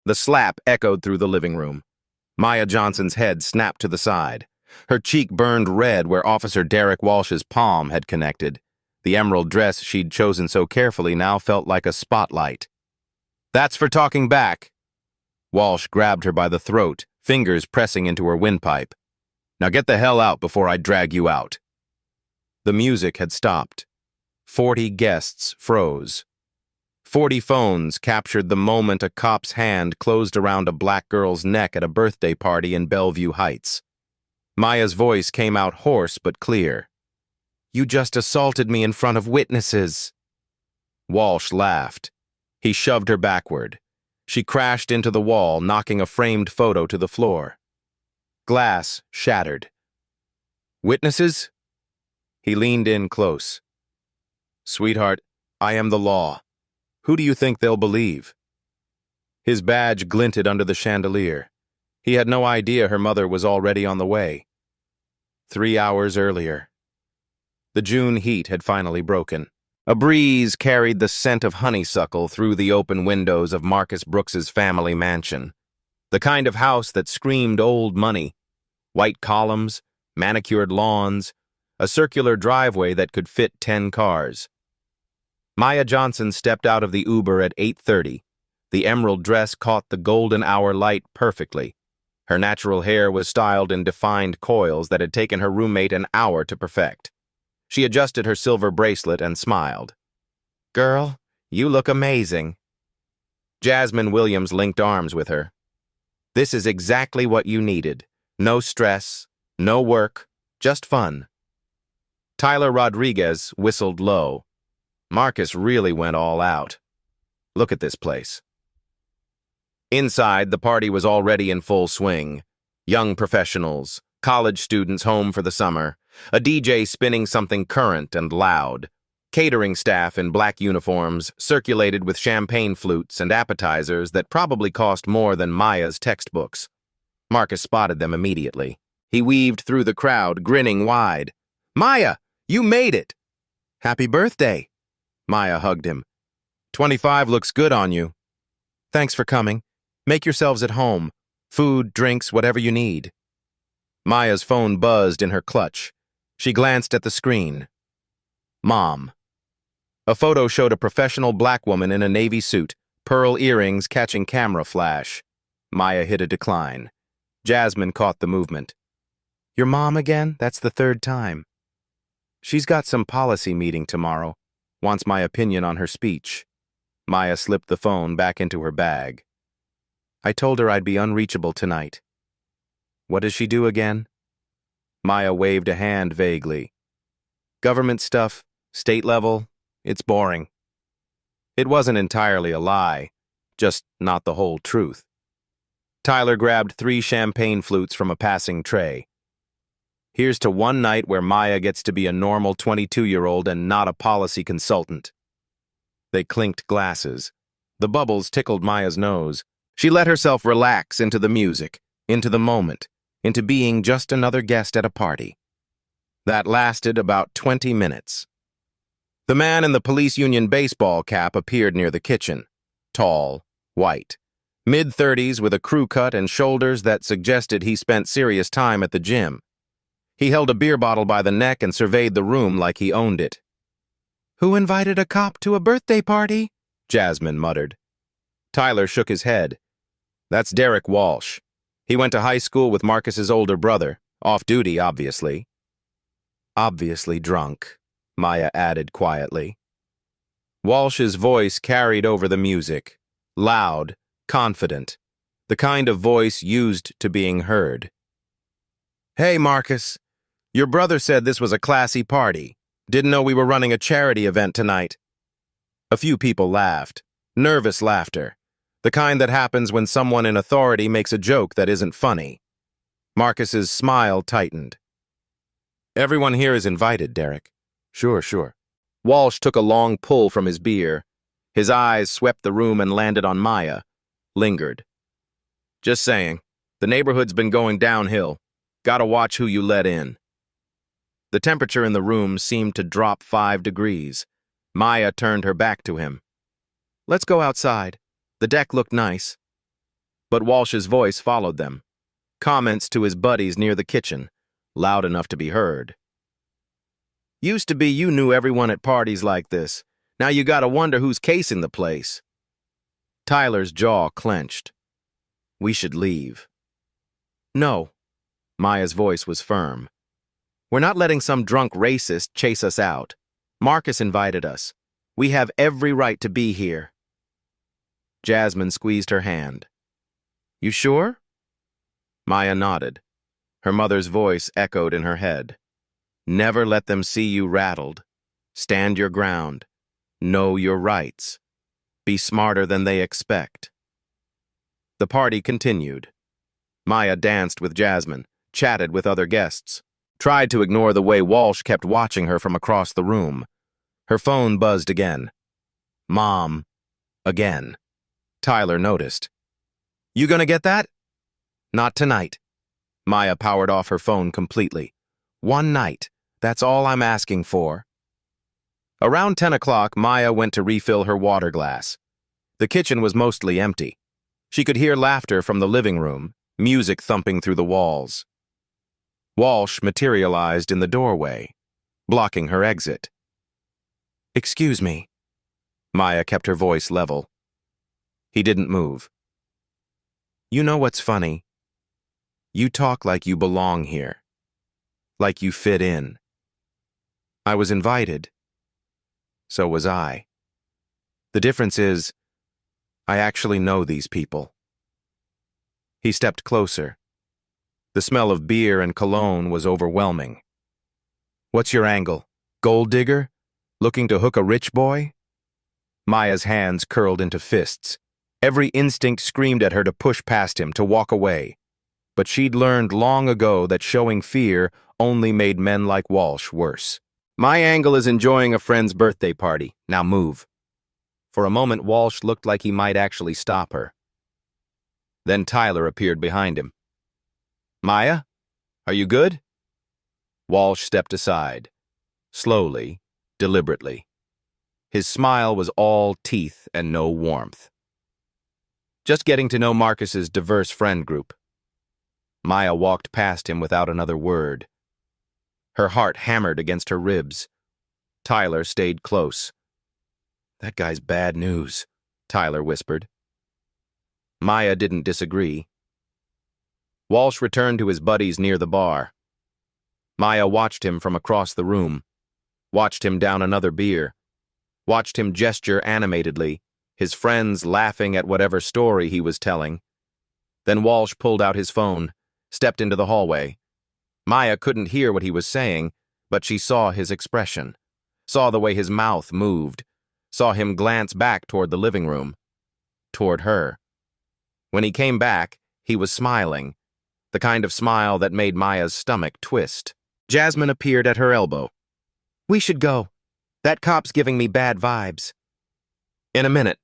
The slap echoed through the living room. Maya Johnson's head snapped to the side. Her cheek burned red where Officer Derek Walsh's palm had connected. The emerald dress she'd chosen so carefully now felt like a spotlight. "That's for talking back." Walsh grabbed her by the throat, fingers pressing into her windpipe. "Now get the hell out before I drag you out." The music had stopped. 40 guests froze. 40 phones captured the moment a cop's hand closed around a black girl's neck at a birthday party in Bellevue Heights. Maya's voice came out hoarse but clear. "You just assaulted me in front of witnesses." Walsh laughed. He shoved her backward. She crashed into the wall, knocking a framed photo to the floor. Glass shattered. "Witnesses?" He leaned in close. "Sweetheart, I am the law. Who do you think they'll believe?" His badge glinted under the chandelier. He had no idea her mother was already on the way. 3 hours earlier. The June heat had finally broken. A breeze carried the scent of honeysuckle through the open windows of Marcus Brooks's family mansion. The kind of house that screamed old money. White columns, manicured lawns, a circular driveway that could fit 10 cars. Maya Johnson stepped out of the Uber at 8:30. The emerald dress caught the golden hour light perfectly. Her natural hair was styled in defined coils that had taken her roommate an hour to perfect. She adjusted her silver bracelet and smiled. "Girl, you look amazing." Jasmine Williams linked arms with her. "This is exactly what you needed. No stress, no work, just fun." Tyler Rodriguez whistled low. Marcus really went all out. Look at this place. Inside, the party was already in full swing. Young professionals, college students home for the summer, a DJ spinning something current and loud. Catering staff in black uniforms circulated with champagne flutes and appetizers that probably cost more than Maya's textbooks. Marcus spotted them immediately. He weaved through the crowd, grinning wide. "Maya, you made it!" "Happy birthday!" Maya hugged him. 25 looks good on you." "Thanks for coming. Make yourselves at home. Food, drinks, whatever you need." Maya's phone buzzed in her clutch. She glanced at the screen. Mom. A photo showed a professional black woman in a navy suit, pearl earrings catching camera flash. Maya hit a decline. Jasmine caught the movement. "Your mom again? That's the 3rd time." "She's got some policy meeting tomorrow. Wants my opinion on her speech." Maya slipped the phone back into her bag. "I told her I'd be unreachable tonight." "What does she do again?" Maya waved a hand vaguely. "Government stuff, state level, it's boring." It wasn't entirely a lie, just not the whole truth. Tyler grabbed 3 champagne flutes from a passing tray. "Here's to one night where Maya gets to be a normal 22-year-old and not a policy consultant." They clinked glasses. The bubbles tickled Maya's nose. She let herself relax into the music, into the moment, into being just another guest at a party. That lasted about 20 minutes. The man in the police union baseball cap appeared near the kitchen. Tall, white, mid-30s with a crew cut and shoulders that suggested he spent serious time at the gym. He held a beer bottle by the neck and surveyed the room like he owned it. "Who invited a cop to a birthday party?" Jasmine muttered. Tyler shook his head. "That's Derek Walsh. He went to high school with Marcus's older brother, off-duty, obviously." "Obviously drunk," Maya added quietly. Walsh's voice carried over the music, loud, confident, the kind of voice used to being heard. "Hey, Marcus. Your brother said this was a classy party. Didn't know we were running a charity event tonight." A few people laughed, nervous laughter, the kind that happens when someone in authority makes a joke that isn't funny. Marcus's smile tightened. "Everyone here is invited, Derek." Sure. Walsh took a long pull from his beer. His eyes swept the room and landed on Maya, lingered. "Just saying, the neighborhood's been going downhill. Gotta watch who you let in." The temperature in the room seemed to drop 5 degrees. Maya turned her back to him. "Let's go outside. The deck looked nice." but Walsh's voice followed them. Comments to his buddies near the kitchen, loud enough to be heard. Used to be you knew everyone at parties like this. Now you gotta wonder who's casing the place. Tyler's jaw clenched. We should leave. No. Maya's voice was firm. We're not letting some drunk racist chase us out. Marcus invited us. We have every right to be here. Jasmine squeezed her hand. You sure? Maya nodded. Her mother's voice echoed in her head. Never let them see you rattled. Stand your ground. Know your rights. Be smarter than they expect. The party continued. Maya danced with Jasmine, chatted with other guests, tried to ignore the way Walsh kept watching her from across the room. Her phone buzzed again. Mom. Again. Tyler noticed. You gonna get that? Not tonight. Maya powered off her phone completely. One night. That's all I'm asking for. Around 10 o'clock, Maya went to refill her water glass. The kitchen was mostly empty. She could hear laughter from the living room, music thumping through the walls. Walsh materialized in the doorway, blocking her exit. Excuse me. Maya kept her voice level. He didn't move. You know what's funny? You talk like you belong here. Like you fit in. I was invited. So was I. The difference is, I actually know these people. He stepped closer. The smell of beer and cologne was overwhelming. What's your angle? Gold digger? Looking to hook a rich boy? Maya's hands curled into fists. Every instinct screamed at her to push past him, to walk away. But she'd learned long ago that showing fear only made men like Walsh worse. My angle is enjoying a friend's birthday party. Now move. For a moment, Walsh looked like he might actually stop her. Then Tyler appeared behind him. Maya, are you good? Walsh stepped aside, slowly, deliberately. His smile was all teeth and no warmth. Just getting to know Marcus's diverse friend group. Maya walked past him without another word. Her heart hammered against her ribs. Tyler stayed close. That guy's bad news, Tyler whispered. Maya didn't disagree. Walsh returned to his buddies near the bar. Maya watched him from across the room, watched him down another beer, watched him gesture animatedly, his friends laughing at whatever story he was telling. Then Walsh pulled out his phone, stepped into the hallway. Maya couldn't hear what he was saying, but she saw his expression, saw the way his mouth moved, saw him glance back toward the living room, toward her. When he came back, he was smiling, the kind of smile that made Maya's stomach twist. Jasmine appeared at her elbow. We should go. That cop's giving me bad vibes. In a minute.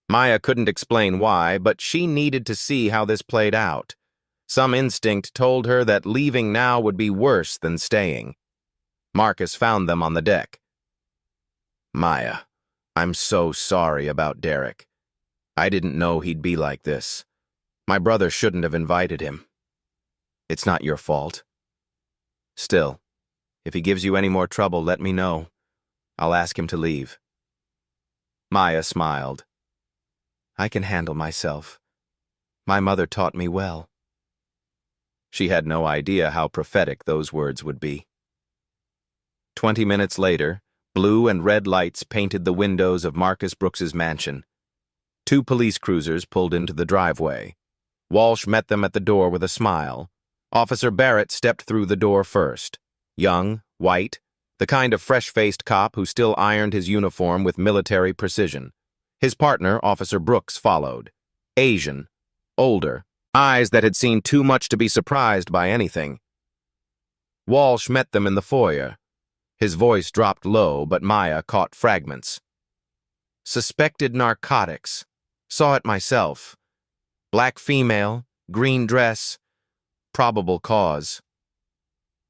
Maya couldn't explain why, but she needed to see how this played out. Some instinct told her that leaving now would be worse than staying. Marcus found them on the deck. Maya, I'm so sorry about Derek. I didn't know he'd be like this. My brother shouldn't have invited him. It's not your fault. Still, if he gives you any more trouble, let me know. I'll ask him to leave. Maya smiled. I can handle myself. My mother taught me well. She had no idea how prophetic those words would be. 20 minutes later, blue and red lights painted the windows of Marcus Brooks's mansion. 2 police cruisers pulled into the driveway. Walsh met them at the door with a smile. Officer Barrett stepped through the door first. Young, white, the kind of fresh-faced cop who still ironed his uniform with military precision. His partner, Officer Brooks, followed. Asian, older, eyes that had seen too much to be surprised by anything. Walsh met them in the foyer. His voice dropped low, but Maya caught fragments. Suspected narcotics. Saw it myself. Black female, green dress, probable cause.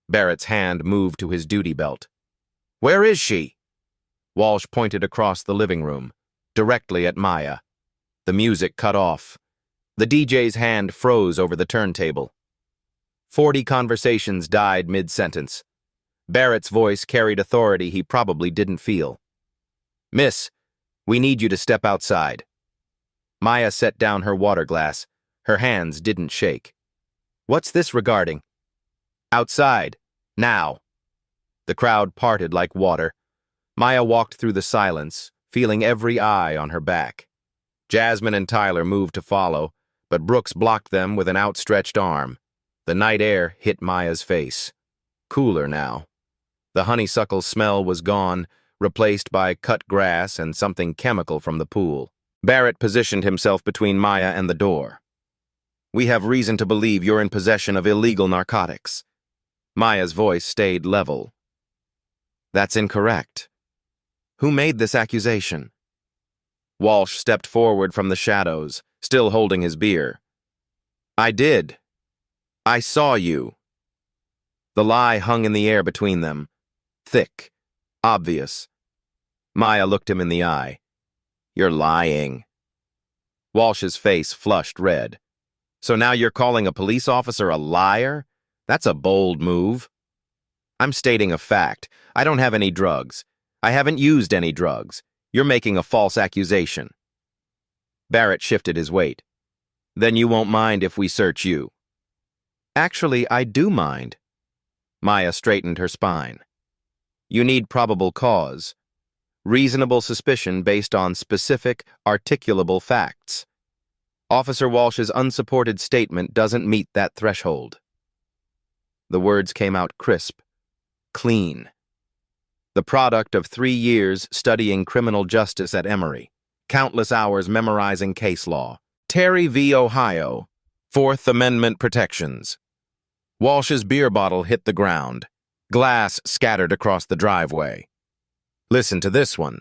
Barrett's hand moved to his duty belt. Where is she? Walsh pointed across the living room, directly at Maya. The music cut off. The DJ's hand froze over the turntable. 40 conversations died mid-sentence. Barrett's voice carried authority he probably didn't feel. "Miss, we need you to step outside." Maya set down her water glass. Her hands didn't shake. "What's this regarding?" "Outside. Now." The crowd parted like water. Maya walked through the silence, feeling every eye on her back. Jasmine and Tyler moved to follow, but Brooks blocked them with an outstretched arm. The night air hit Maya's face. Cooler now. The honeysuckle smell was gone, replaced by cut grass and something chemical from the pool. Barrett positioned himself between Maya and the door. "We have reason to believe you're in possession of illegal narcotics." Maya's voice stayed level. "That's incorrect." "Who made this accusation?" Walsh stepped forward from the shadows, still holding his beer. "I did. I saw you." The lie hung in the air between them. Thick. Obvious. Maya looked him in the eye. "You're lying." Walsh's face flushed red. "So now you're calling a police officer a liar? That's a bold move." "I'm stating a fact. I don't have any drugs. I haven't used any drugs. You're making a false accusation." Barrett shifted his weight. "Then you won't mind if we search you." "Actually, I do mind." Maya straightened her spine. "You need probable cause. Reasonable suspicion based on specific, articulable facts. Officer Walsh's unsupported statement doesn't meet that threshold." The words came out crisp, clean. The product of 3 years studying criminal justice at Emory, countless hours memorizing case law. Terry v. Ohio, Fourth Amendment protections. Walsh's beer bottle hit the ground. Glass scattered across the driveway. "Listen to this one.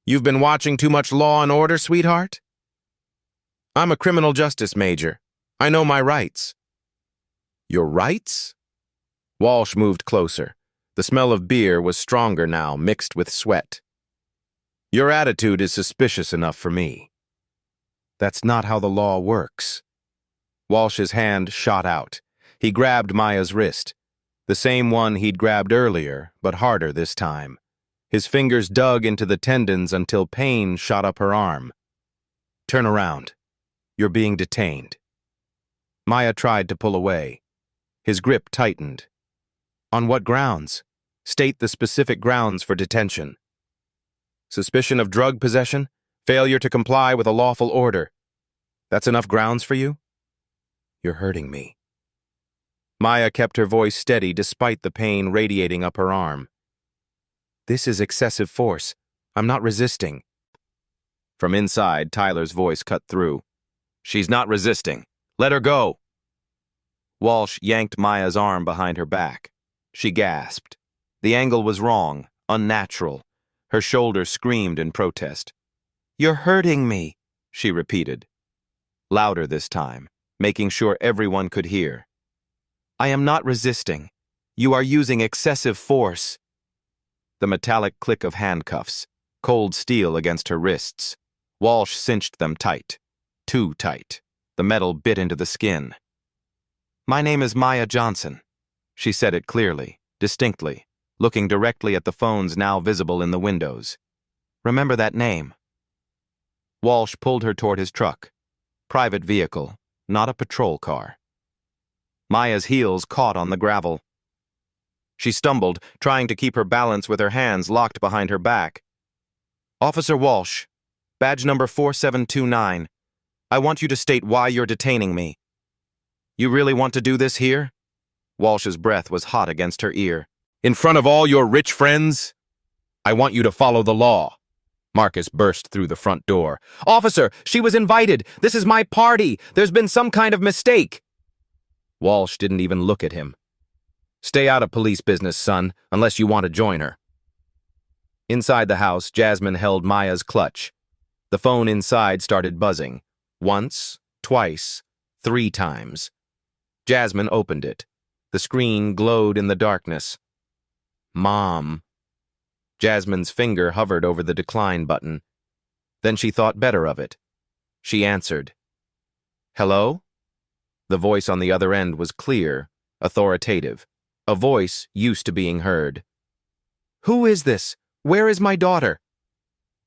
You've been watching too much Law and Order, sweetheart?" "I'm a criminal justice major. I know my rights." "Your rights?" Walsh moved closer. The smell of beer was stronger now, mixed with sweat. "Your attitude is suspicious enough for me." "That's not how the law works." Walsh's hand shot out. He grabbed Maya's wrist, the same one he'd grabbed earlier, but harder this time. His fingers dug into the tendons until pain shot up her arm. "Turn around. You're being detained." Maya tried to pull away. His grip tightened. "On what grounds? State the specific grounds for detention." "Suspicion of drug possession, failure to comply with a lawful order. That's enough grounds for you?" "You're hurting me." Maya kept her voice steady despite the pain radiating up her arm. "This is excessive force. I'm not resisting." From inside, Tyler's voice cut through. "She's not resisting. Let her go." Walsh yanked Maya's arm behind her back. She gasped. The angle was wrong, unnatural. Her shoulder screamed in protest. "You're hurting me," she repeated. Louder this time, making sure everyone could hear. "I am not resisting. You are using excessive force." The metallic click of handcuffs, cold steel against her wrists. Walsh cinched them tight. Too tight. The metal bit into the skin. "My name is Maya Johnson." She said it clearly, distinctly, looking directly at the phones now visible in the windows. "Remember that name." Walsh pulled her toward his truck. Private vehicle, not a patrol car. Maya's heels caught on the gravel. She stumbled, trying to keep her balance with her hands locked behind her back. "Officer Walsh, badge number 4729. I want you to state why you're detaining me." "You really want to do this here?" Walsh's breath was hot against her ear. "In front of all your rich friends? I want you to follow the law." Marcus burst through the front door. "Officer, she was invited. This is my party. There's been some kind of mistake." Walsh didn't even look at him. "Stay out of police business, son, unless you want to join her." Inside the house, Jasmine held Maya's clutch. The phone inside started buzzing. Once, twice, 3 times. Jasmine opened it. The screen glowed in the darkness. "Mom." Jasmine's finger hovered over the decline button. Then she thought better of it. She answered. Hello? The voice on the other end was clear, authoritative, a voice used to being heard. Who is this? Where is my daughter?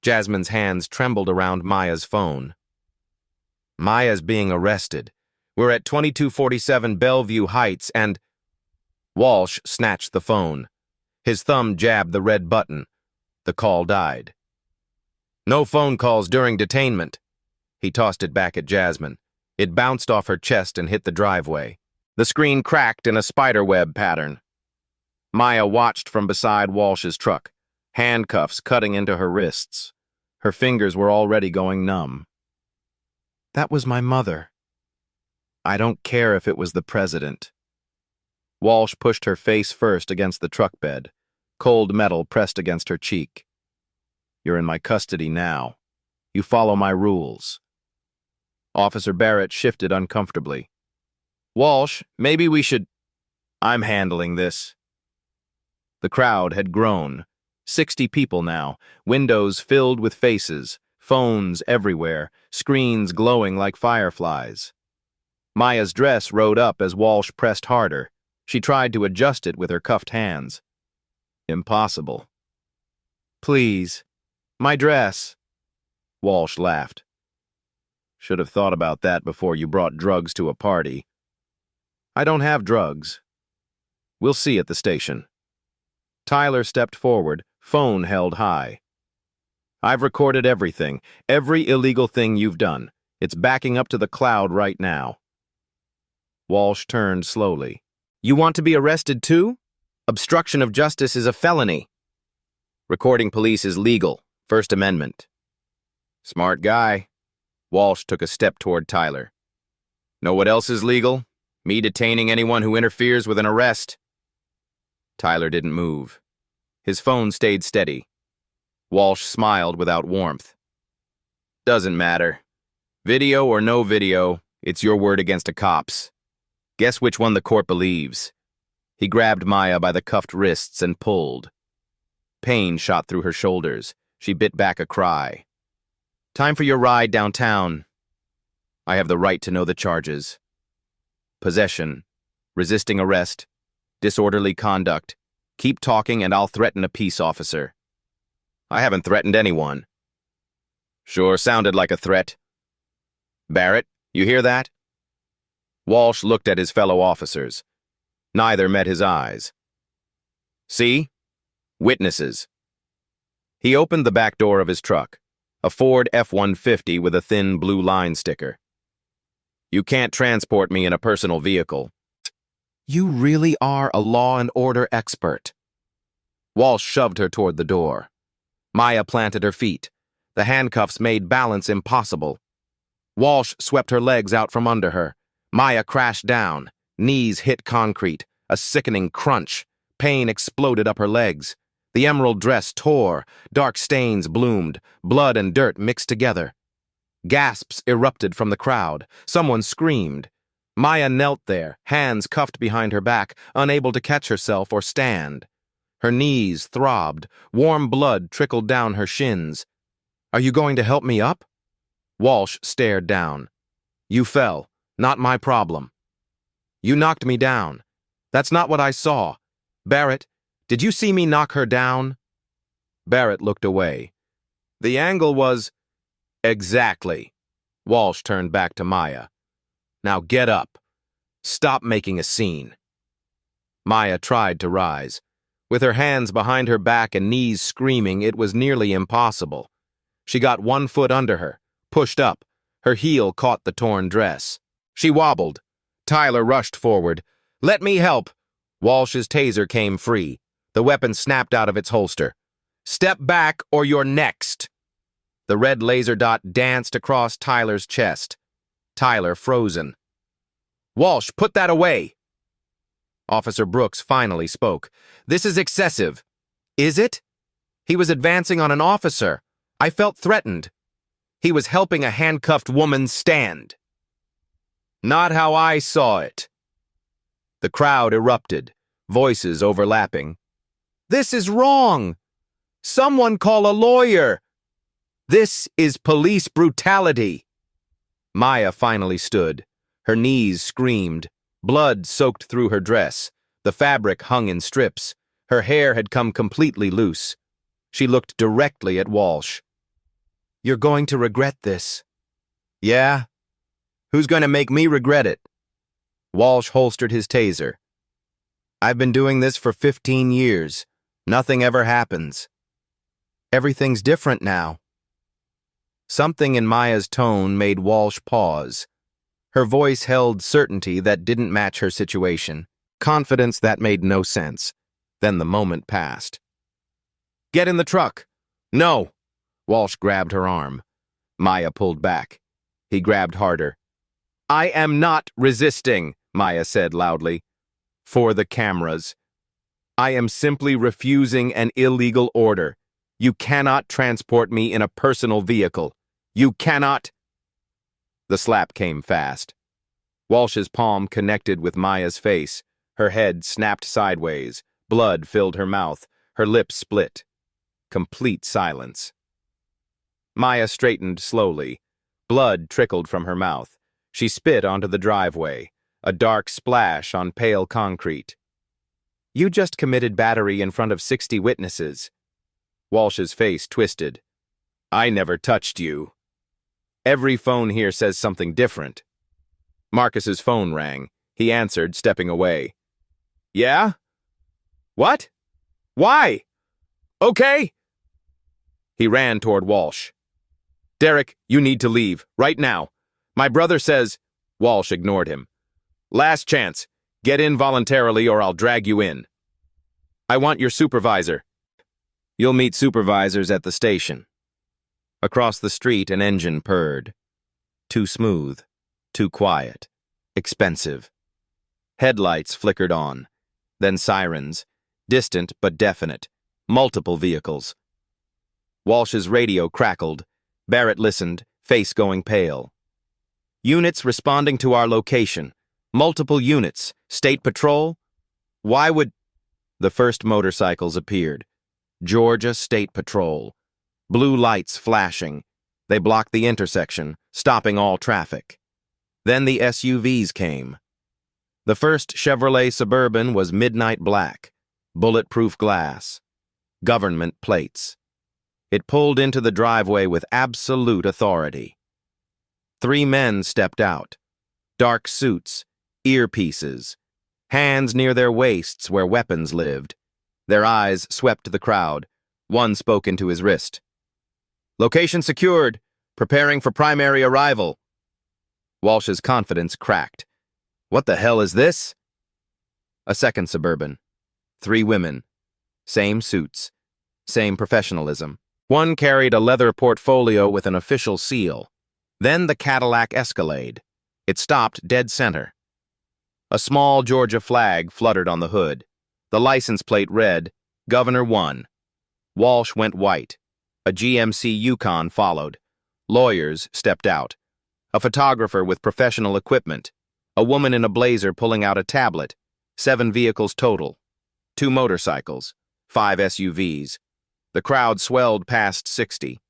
Jasmine's hands trembled around Maya's phone. Maya's being arrested. We're at 2247 Bellevue Heights and... Walsh snatched the phone. His thumb jabbed the red button. The call died. No phone calls during detainment. He tossed it back at Jasmine. It bounced off her chest and hit the driveway. The screen cracked in a spiderweb pattern. Maya watched from beside Walsh's truck, handcuffs cutting into her wrists. Her fingers were already going numb. That was my mother. I don't care if it was the president. Walsh pushed her face first against the truck bed, cold metal pressed against her cheek. You're in my custody now. You follow my rules. Officer Barrett shifted uncomfortably. Walsh, maybe we should... I'm handling this. The crowd had grown. 60 people now, windows filled with faces, phones everywhere, screens glowing like fireflies. Maya's dress rode up as Walsh pressed harder. She tried to adjust it with her cuffed hands. Impossible. Please, my dress. Walsh laughed. Should have thought about that before you brought drugs to a party. I don't have drugs. We'll see at the station. Tyler stepped forward, phone held high. I've recorded everything, every illegal thing you've done. It's backing up to the cloud right now. Walsh turned slowly. You want to be arrested too? Obstruction of justice is a felony. Recording police is legal, First Amendment. Smart guy. Walsh took a step toward Tyler. Know what else is legal? Me detaining anyone who interferes with an arrest. Tyler didn't move. His phone stayed steady. Walsh smiled without warmth. Doesn't matter. Video or no video, it's your word against a cop's. Guess which one the court believes. He grabbed Maya by the cuffed wrists and pulled. Pain shot through her shoulders. She bit back a cry. Time for your ride downtown. I have the right to know the charges. Possession, resisting arrest, disorderly conduct. Keep talking and I'll threaten a peace officer. I haven't threatened anyone. Sure sounded like a threat. Barrett, you hear that? Walsh looked at his fellow officers. Neither met his eyes. See? Witnesses. He opened the back door of his truck, a Ford F-150 with a thin blue line sticker. You can't transport me in a personal vehicle. You really are a law and order expert. Walsh shoved her toward the door. Maya planted her feet. The handcuffs made balance impossible. Walsh swept her legs out from under her. Maya crashed down. Knees hit concrete. A sickening crunch. Pain exploded up her legs. The emerald dress tore. Dark stains bloomed. Blood and dirt mixed together. Gasps erupted from the crowd. Someone screamed. Maya knelt there, hands cuffed behind her back, unable to catch herself or stand. Her knees throbbed. Warm blood trickled down her shins. Are you going to help me up? Walsh stared down. You fell. Not my problem. You knocked me down. That's not what I saw. Barrett, did you see me knock her down? Barrett looked away. The angle was... Exactly. Walsh turned back to Maya. Now get up. Stop making a scene. Maya tried to rise. With her hands behind her back and knees screaming, it was nearly impossible. She got one foot under her, pushed up. Her heel caught the torn dress. She wobbled. Tyler rushed forward. Let me help. Walsh's taser came free. The weapon snapped out of its holster. Step back or you're next. The red laser dot danced across Tyler's chest. Tyler frozen. Walsh, put that away. Officer Brooks finally spoke. This is excessive. Is it? He was advancing on an officer. I felt threatened. He was helping a handcuffed woman stand. Not how I saw it. The crowd erupted, voices overlapping. This is wrong. Someone call a lawyer. This is police brutality. Maya finally stood. Her knees screamed. Blood soaked through her dress. The fabric hung in strips. Her hair had come completely loose. She looked directly at Walsh. "You're going to regret this." "Yeah? Who's going to make me regret it?" Walsh holstered his taser. "I've been doing this for 15 years. Nothing ever happens." "Everything's different now." Something in Maya's tone made Walsh pause. Her voice held certainty that didn't match her situation, confidence that made no sense. Then the moment passed. "Get in the truck." "No." Walsh grabbed her arm. Maya pulled back. He grabbed harder. "I am not resisting," Maya said loudly. "For the cameras. I am simply refusing an illegal order. You cannot transport me in a personal vehicle. You cannot." The slap came fast. Walsh's palm connected with Maya's face. Her head snapped sideways. Blood filled her mouth. Her lips split. Complete silence. Maya straightened slowly. Blood trickled from her mouth. She spit onto the driveway, a dark splash on pale concrete. "You just committed battery in front of 60 witnesses." Walsh's face twisted. "I never touched you. Every phone here says something different." Marcus's phone rang. He answered, stepping away. "Yeah? What? Why? Okay." He ran toward Walsh. "Derek, you need to leave, right now. My brother says—" Walsh ignored him. "Last chance. Get in voluntarily or I'll drag you in." "I want your supervisor." "You'll meet supervisors at the station." Across the street, an engine purred. Too smooth, too quiet, expensive. Headlights flickered on, then sirens, distant but definite, multiple vehicles. Walsh's radio crackled. Barrett listened, face going pale. "Units responding to our location. Multiple units. State Patrol? Why would—" The first motorcycles appeared. Georgia State Patrol. Blue lights flashing. They blocked the intersection, stopping all traffic. Then the SUVs came. The first Chevrolet Suburban was midnight black, bulletproof glass, government plates. It pulled into the driveway with absolute authority. 3 men stepped out. Dark suits, earpieces, hands near their waists where weapons lived. Their eyes swept the crowd. One spoke into his wrist. "Location secured. Preparing for primary arrival." Walsh's confidence cracked. "What the hell is this?" A second Suburban. 3 women. Same suits. Same professionalism. One carried a leather portfolio with an official seal. Then the Cadillac Escalade. It stopped dead center. A small Georgia flag fluttered on the hood. The license plate read, "Governor 1. Walsh went white. A GMC Yukon followed. Lawyers stepped out. A photographer with professional equipment. A woman in a blazer pulling out a tablet. 7 vehicles total. 2 motorcycles. 5 SUVs. The crowd swelled past 60.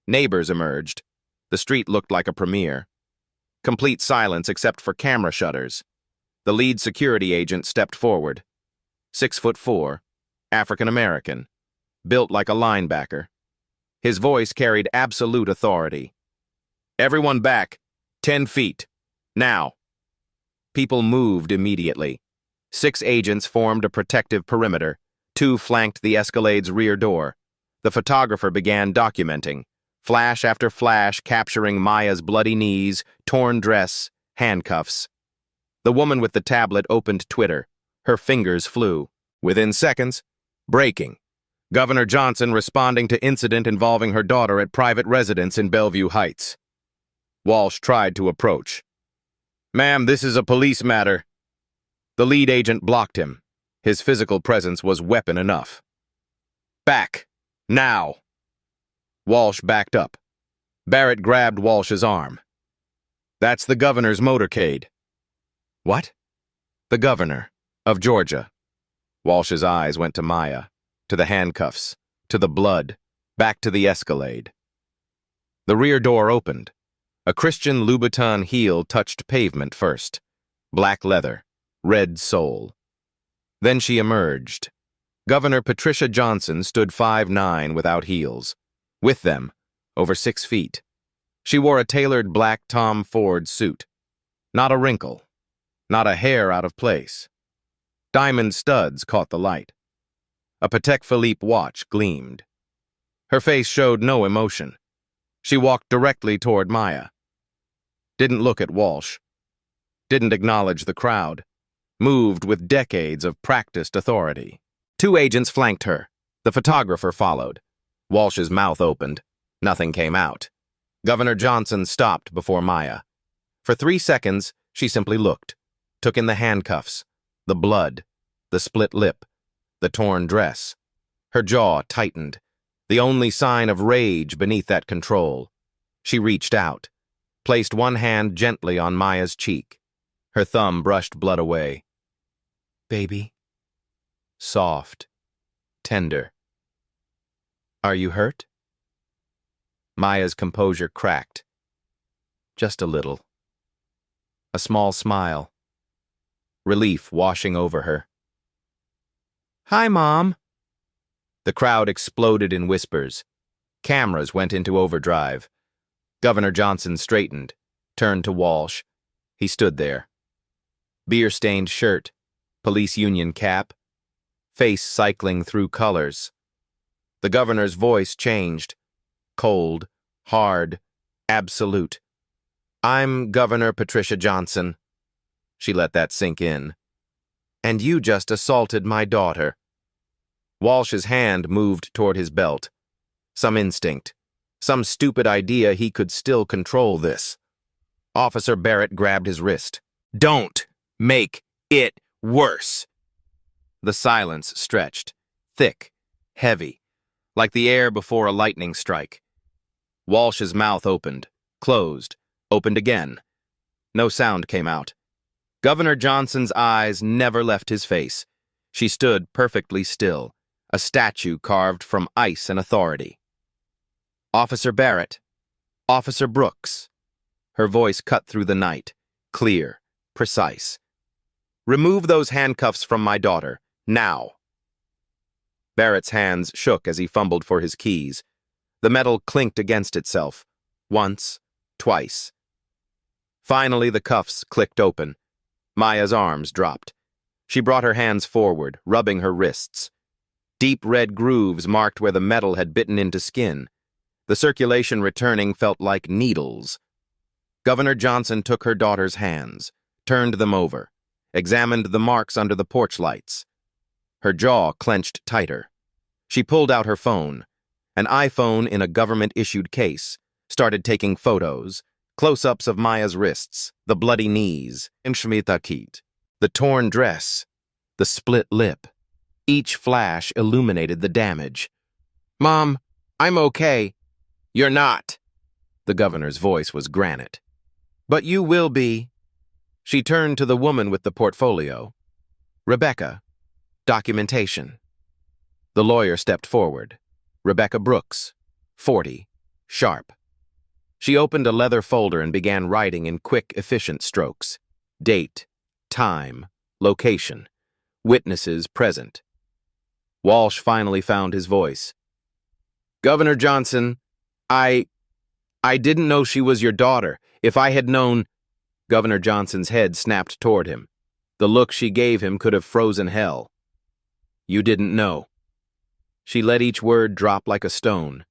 Neighbors emerged. The street looked like a premiere. Complete silence except for camera shutters. The lead security agent stepped forward. 6'4", African-American, built like a linebacker. His voice carried absolute authority. "Everyone back. 10 feet. Now." People moved immediately. 6 agents formed a protective perimeter. 2 flanked the Escalade's rear door. The photographer began documenting. Flash after flash capturing Maya's bloody knees, torn dress, handcuffs. The woman with the tablet opened Twitter. Her fingers flew. Within seconds, breaking. Governor Johnson responding to incident involving her daughter at private residence in Bellevue Heights. Walsh tried to approach. "Ma'am, this is a police matter." The lead agent blocked him. His physical presence was weapon enough. "Back. Now." Walsh backed up. Barrett grabbed Walsh's arm. "That's the governor's motorcade." "What?" "The governor of Georgia." Walsh's eyes went to Maya, to the handcuffs, to the blood, back to the Escalade. The rear door opened. A Christian Louboutin heel touched pavement first. Black leather, red sole. Then she emerged. Governor Patricia Johnson stood 5'9" without heels. With them, over 6 feet. She wore a tailored black Tom Ford suit. Not a wrinkle. Not a hair out of place. Diamond studs caught the light. A Patek Philippe watch gleamed. Her face showed no emotion. She walked directly toward Maya. Didn't look at Walsh. Didn't acknowledge the crowd. Moved with decades of practiced authority. 2 agents flanked her. The photographer followed. Walsh's mouth opened. Nothing came out. Governor Johnson stopped before Maya. For 3 seconds, she simply looked. Took in the handcuffs, the blood, the split lip, the torn dress. Her jaw tightened. The only sign of rage beneath that control. She reached out, placed one hand gently on Maya's cheek. Her thumb brushed blood away. Baby. Soft. Tender. Are you hurt? Maya's composure cracked. Just a little. A small smile. Relief washing over her. Hi, Mom. The crowd exploded in whispers. Cameras went into overdrive. Governor Johnson straightened, turned to Walsh. He stood there. Beer-stained shirt, police union cap, face cycling through colors. The governor's voice changed. Cold, hard, absolute. I'm Governor Patricia Johnson. She let that sink in. And you just assaulted my daughter. Walsh's hand moved toward his belt. Some instinct. Some stupid idea he could still control this. Officer Barrett grabbed his wrist. Don't make it worse. The silence stretched. Thick, heavy, like the air before a lightning strike. Walsh's mouth opened, closed, opened again. No sound came out. Governor Johnson's eyes never left his face. She stood perfectly still, a statue carved from ice and authority. Officer Barrett, Officer Brooks. Her voice cut through the night, clear, precise. Remove those handcuffs from my daughter, now. Barrett's hands shook as he fumbled for his keys. The metal clinked against itself, once, twice. Finally, the cuffs clicked open. Maya's arms dropped. She brought her hands forward, rubbing her wrists. Deep red grooves marked where the metal had bitten into skin. The circulation returning felt like needles. Governor Johnson took her daughter's hands, turned them over, examined the marks under the porch lights. Her jaw clenched tighter. She pulled out her phone, an iPhone in a government-issued case, started taking photos, close-ups of Maya's wrists, the bloody knees, the torn dress, the split lip. Each flash illuminated the damage. Mom, I'm okay. You're not. The governor's voice was granite. But you will be. She turned to the woman with the portfolio. Rebecca. Documentation. The lawyer stepped forward. Rebecca Brooks, 40, sharp. She opened a leather folder and began writing in quick, efficient strokes. Date, time, location, witnesses present. Walsh finally found his voice. Governor Johnson, I didn't know she was your daughter. If I had known... Governor Johnson's head snapped toward him. The look she gave him could have frozen hell. You didn't know. She let each word drop like a stone.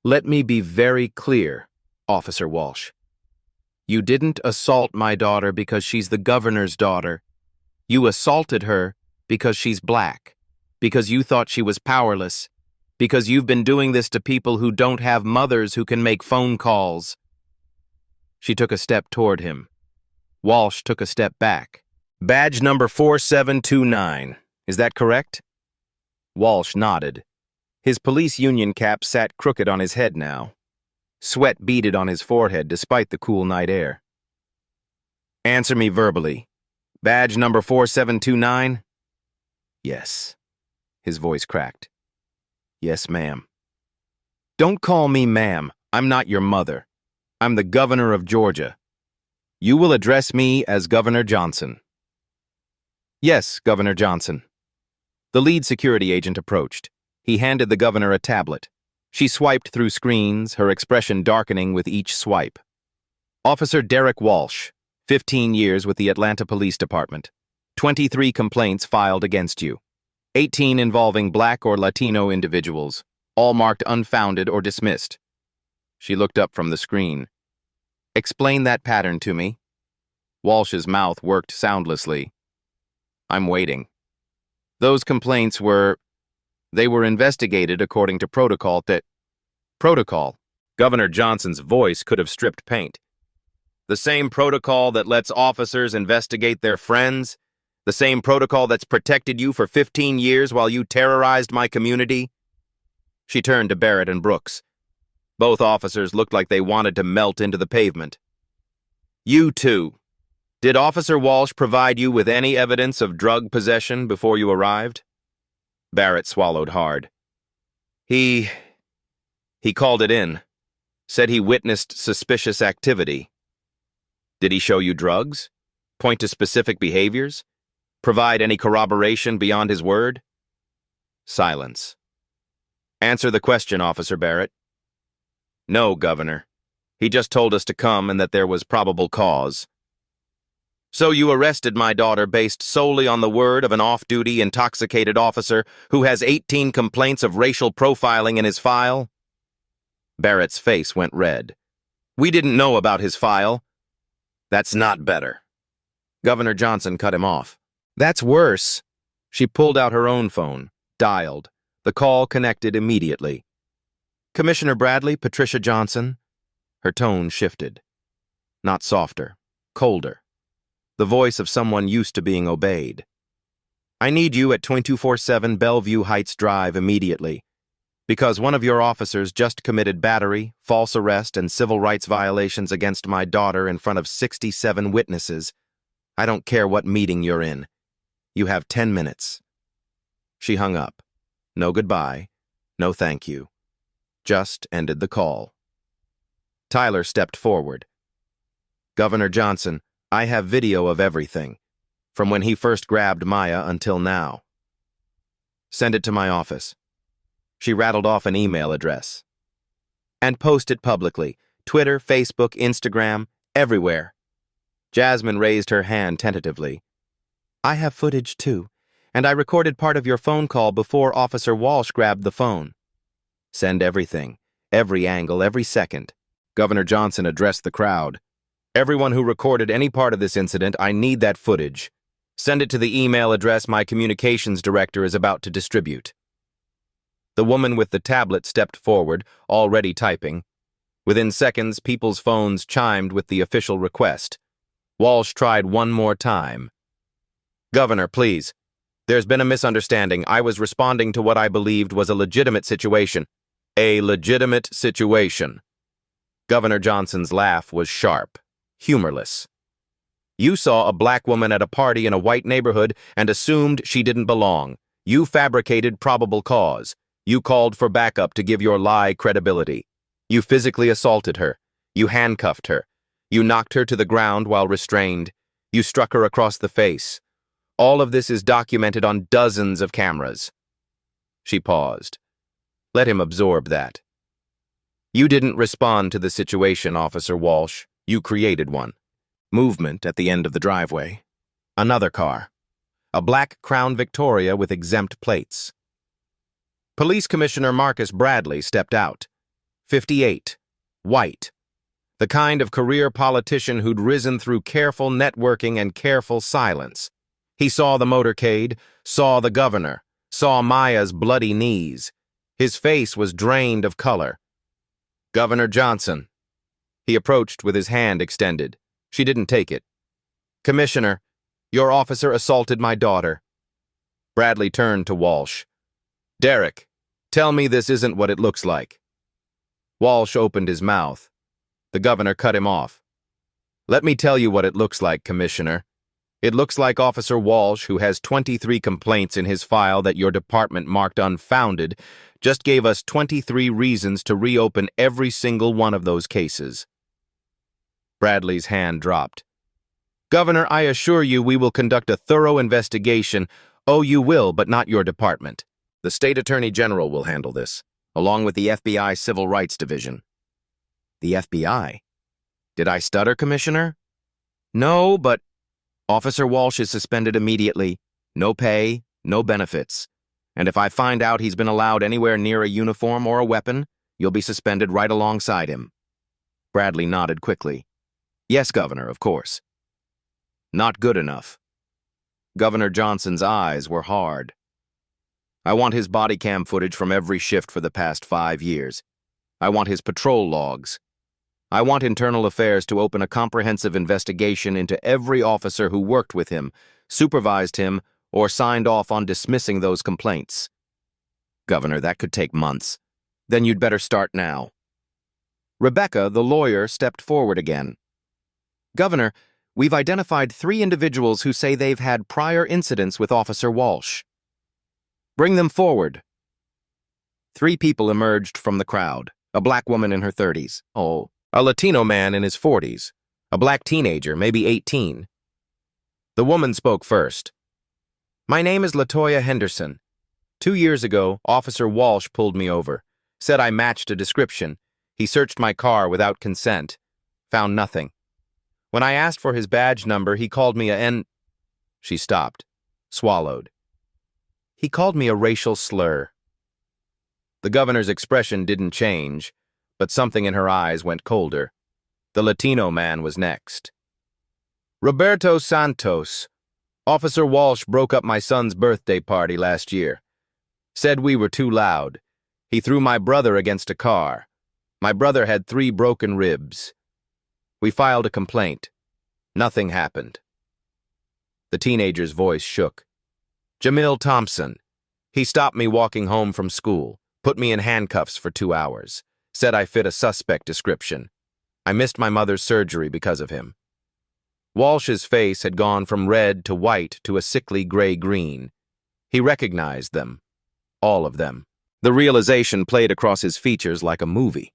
Let me be very clear, Officer Walsh. You didn't assault my daughter because she's the governor's daughter. You assaulted her because she's black, because you thought she was powerless, because you've been doing this to people who don't have mothers who can make phone calls. She took a step toward him. Walsh took a step back. Badge number 4729. Is that correct? Walsh nodded. His police union cap sat crooked on his head now. Sweat beaded on his forehead despite the cool night air. Answer me verbally. Badge number 4729? Yes. His voice cracked. Yes, ma'am. Don't call me ma'am. I'm not your mother. I'm the governor of Georgia. You will address me as Governor Johnson." "Yes, Governor Johnson." The lead security agent approached. He handed the governor a tablet. She swiped through screens, her expression darkening with each swipe. "Officer Derek Walsh, 15 years with the Atlanta Police Department. 23 complaints filed against you. 18 involving Black or Latino individuals, all marked unfounded or dismissed." She looked up from the screen. "Explain that pattern to me." Walsh's mouth worked soundlessly. "I'm waiting. Those complaints they were investigated according to protocol that—" "Protocol?" Governor Johnson's voice could have stripped paint. "The same protocol that lets officers investigate their friends? The same protocol that's protected you for 15 years while you terrorized my community?" She turned to Barrett and Brooks. Both officers looked like they wanted to melt into the pavement. "You two, did Officer Walsh provide you with any evidence of drug possession before you arrived?" Barrett swallowed hard. He called it in. Said he witnessed suspicious activity." "Did he show you drugs? Point to specific behaviors? Provide any corroboration beyond his word?" Silence. "Answer the question, Officer Barrett." "No, Governor. He just told us to come and that there was probable cause." "So you arrested my daughter based solely on the word of an off-duty, intoxicated officer who has 18 complaints of racial profiling in his file?" Barrett's face went red. "We didn't know about his file." "That's not better." Governor Johnson cut him off. "That's worse." She pulled out her own phone, dialed. The call connected immediately. "Commissioner Bradley, Patricia Johnson." Her tone shifted. Not softer, colder. The voice of someone used to being obeyed. "I need you at 2247 Bellevue Heights Drive immediately, because one of your officers just committed battery, false arrest, and civil rights violations against my daughter in front of 67 witnesses. I don't care what meeting you're in. You have 10 minutes. She hung up. No goodbye, no thank you. Just ended the call. Tyler stepped forward. "Governor Johnson, I have video of everything, from when he first grabbed Maya until now." "Send it to my office." She rattled off an email address. "And post it publicly. Twitter, Facebook, Instagram, everywhere." Jasmine raised her hand tentatively. "I have footage too, and I recorded part of your phone call before Officer Walsh grabbed the phone." "Send everything, every angle, every second." Governor Johnson addressed the crowd. "Everyone who recorded any part of this incident, I need that footage. Send it to the email address my communications director is about to distribute." The woman with the tablet stepped forward, already typing. Within seconds, people's phones chimed with the official request. Walsh tried one more time. "Governor, please. There's been a misunderstanding. I was responding to what I believed was a legitimate situation." "A legitimate situation." Governor Johnson's laugh was sharp, humorless. "You saw a black woman at a party in a white neighborhood and assumed she didn't belong. You fabricated probable cause. You called for backup to give your lie credibility. You physically assaulted her. You handcuffed her. You knocked her to the ground while restrained. You struck her across the face. All of this is documented on dozens of cameras." She paused. Let him absorb that. "You didn't respond to the situation, Officer Walsh. You created one." Movement at the end of the driveway. Another car. A black Crown Victoria with exempt plates. Police Commissioner Marcus Bradley stepped out. 58. White. The kind of career politician who'd risen through careful networking and careful silence. He saw the motorcade, saw the governor, saw Maya's bloody knees. His face was drained of color. "Governor Johnson." He approached with his hand extended. She didn't take it. "Commissioner, your officer assaulted my daughter." Bradley turned to Walsh. "Derek, tell me this isn't what it looks like." Walsh opened his mouth. The governor cut him off. "Let me tell you what it looks like, Commissioner. It looks like Officer Walsh, who has 23 complaints in his file that your department marked unfounded, just gave us 23 reasons to reopen every single one of those cases. Bradley's hand dropped. Governor, I assure you we will conduct a thorough investigation. Oh, you will, but not your department. The State Attorney General will handle this, along with the FBI Civil Rights Division. The FBI? Did I stutter, Commissioner? No, but Officer Walsh is suspended immediately. No pay, no benefits. And if I find out he's been allowed anywhere near a uniform or a weapon, you'll be suspended right alongside him. Bradley nodded quickly. Yes, Governor, of course. Not good enough. Governor Johnson's eyes were hard. I want his body cam footage from every shift for the past 5 years. I want his patrol logs. I want Internal Affairs to open a comprehensive investigation into every officer who worked with him, supervised him, or signed off on dismissing those complaints. Governor, that could take months. Then you'd better start now. Rebecca, the lawyer, stepped forward again. Governor, we've identified 3 individuals who say they've had prior incidents with Officer Walsh. Bring them forward. 3 people emerged from the crowd. A black woman in her 30s. Oh, a Latino man in his 40s. A black teenager, maybe 18. The woman spoke first. My name is Latoya Henderson. 2 years ago, Officer Walsh pulled me over. Said I matched a description. He searched my car without consent. Found nothing. When I asked for his badge number, he called me a N... She stopped, swallowed. He called me a racial slur. The governor's expression didn't change, but something in her eyes went colder. The Latino man was next. Roberto Santos. Officer Walsh broke up my son's birthday party last year. Said we were too loud. He threw my brother against a car. My brother had 3 broken ribs. We filed a complaint. Nothing happened. The teenager's voice shook. Jamil Thompson. He stopped me walking home from school, put me in handcuffs for 2 hours, said I fit a suspect description. I missed my mother's surgery because of him. Walsh's face had gone from red to white to a sickly gray-green. He recognized them. All of them. The realization played across his features like a movie.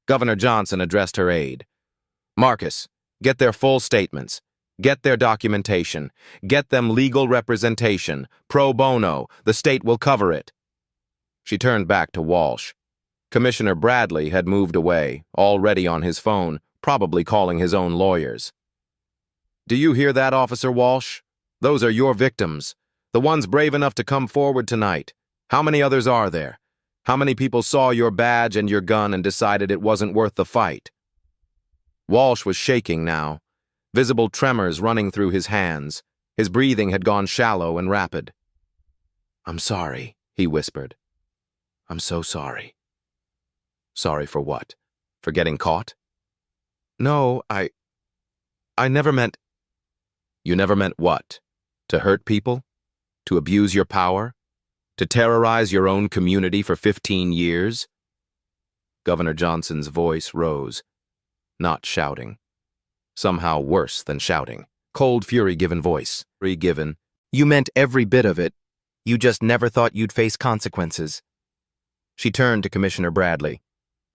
Governor Johnson addressed her aide. Marcus, get their full statements. Get their documentation. Get them legal representation. Pro bono. The state will cover it. She turned back to Walsh. Commissioner Bradley had moved away, already on his phone, probably calling his own lawyers. Do you hear that, Officer Walsh? Those are your victims. The ones brave enough to come forward tonight. How many others are there? How many people saw your badge and your gun and decided it wasn't worth the fight? Walsh was shaking now, visible tremors running through his hands. His breathing had gone shallow and rapid. I'm sorry, he whispered. I'm so sorry. Sorry for what? For getting caught? No, I never meant... You never meant what? To hurt people? To abuse your power? To terrorize your own community for 15 years? Governor Johnson's voice rose. Not shouting. Somehow worse than shouting. Cold fury-given voice. Given. You meant every bit of it. You just never thought you'd face consequences. She turned to Commissioner Bradley.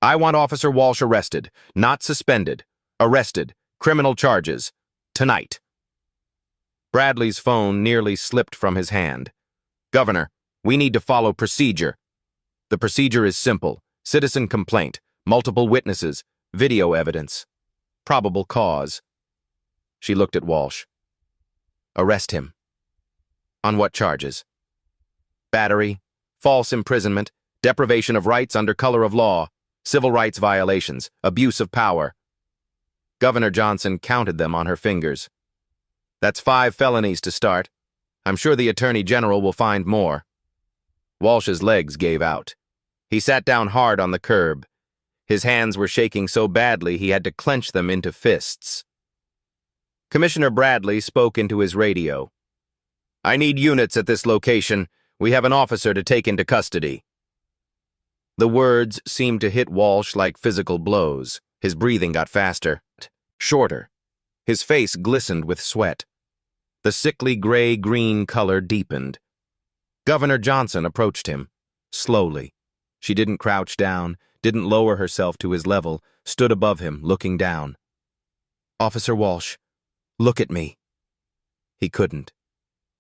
I want Officer Walsh arrested, not suspended. Arrested. Criminal charges. Tonight. Bradley's phone nearly slipped from his hand. Governor, we need to follow procedure. The procedure is simple. Citizen complaint, multiple witnesses, video evidence, probable cause. She looked at Walsh. Arrest him. On what charges? Battery, false imprisonment, deprivation of rights under color of law, civil rights violations, abuse of power. Governor Johnson counted them on her fingers. That's 5 felonies to start. I'm sure the Attorney General will find more. Walsh's legs gave out. He sat down hard on the curb. His hands were shaking so badly he had to clench them into fists. Commissioner Bradley spoke into his radio. I need units at this location. We have an officer to take into custody. The words seemed to hit Walsh like physical blows. His breathing got faster, shorter. His face glistened with sweat. The sickly gray-green color deepened. Governor Johnson approached him, slowly. She didn't crouch down, didn't lower herself to his level, stood above him, looking down. "Officer Walsh, look at me." He couldn't.